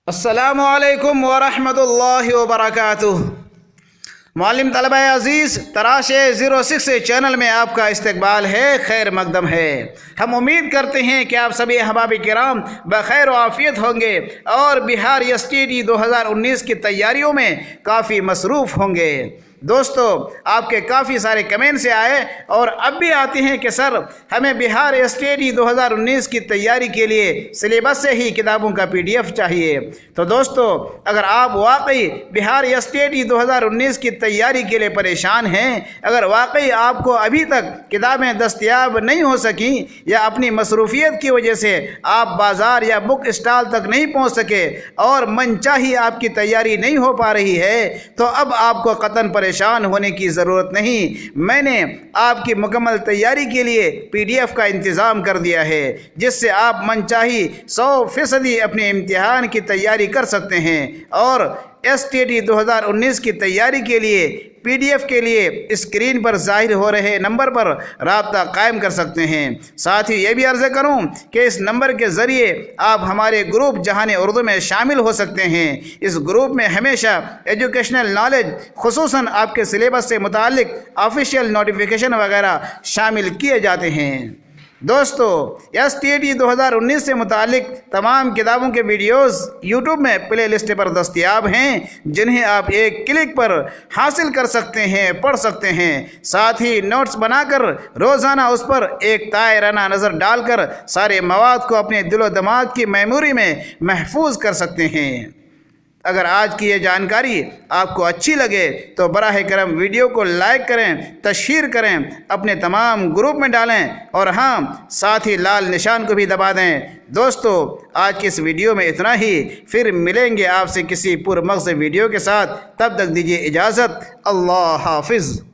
अस्सलामुअलैकुम वरहमतुल्लाहि वबरकातुह। मालिम तलबा अज़ीज़, तराशे 06 चैनल में आपका इस्तकबाल है, खैर मकदम है। हम उम्मीद करते हैं कि आप सभी अहबाब किराम बखैर व आफ़ियत होंगे और बिहार एसटीडी 2019 की तैयारियों में काफ़ी मसरूफ़ होंगे। दोस्तों, आपके काफ़ी सारे कमेंट से आए और अब भी आते हैं कि सर हमें बिहार एसटीडी 2019 की तैयारी के लिए सिलेबस से ही किताबों का PDF चाहिए। तो दोस्तों, अगर आप वाकई बिहार एसटीडी 2019 की तैयारी के लिए परेशान हैं, अगर वाकई आपको अभी तक किताबें दस्तयाब नहीं हो सकी या अपनी मसरूफियत की वजह से आप बाज़ार या बुक स्टॉल तक नहीं पहुँच सके और मनचाही आपकी तैयारी नहीं हो पा रही है, तो अब आपको कतन परेशान होने की ज़रूरत नहीं। मैंने आपकी मुकम्मल तैयारी के लिए PDF का इंतज़ाम कर दिया है, जिससे आप मनचाही 100% अपने इम्तिहान की तैयारी कर सकते हैं और एसटीडी 2019 की तैयारी के लिए PDF के लिए स्क्रीन पर जाहिर हो रहे नंबर पर राब्ता कायम कर सकते हैं। साथ ही ये भी अर्ज़ करूं कि इस नंबर के ज़रिए आप हमारे ग्रुप जहान उर्दू में शामिल हो सकते हैं। इस ग्रुप में हमेशा एजुकेशनल नॉलेज, खुसूसन आपके सिलेबस से मुताल्लिक ऑफिशियल नोटिफिकेशन वगैरह शामिल किए जाते हैं। दोस्तों, एसटीडी 2019 से मुतालिक तमाम किताबों के वीडियोस यूट्यूब में प्ले लिस्ट पर दस्तयाब हैं, जिन्हें आप एक क्लिक पर हासिल कर सकते हैं, पढ़ सकते हैं। साथ ही नोट्स बनाकर रोज़ाना उस पर एक तायराना नज़र डालकर सारे मवाद को अपने दिलो दिमाग की मेमोरी में महफूज कर सकते हैं। अगर आज की ये जानकारी आपको अच्छी लगे तो बराह करम वीडियो को लाइक करें, तशहीर करें, अपने तमाम ग्रुप में डालें और हाँ, साथ ही लाल निशान को भी दबा दें। दोस्तों, आज की इस वीडियो में इतना ही। फिर मिलेंगे आपसे किसी पुरमग़ज़ वीडियो के साथ। तब तक दीजिए इजाज़त। अल्लाह हाफिज़।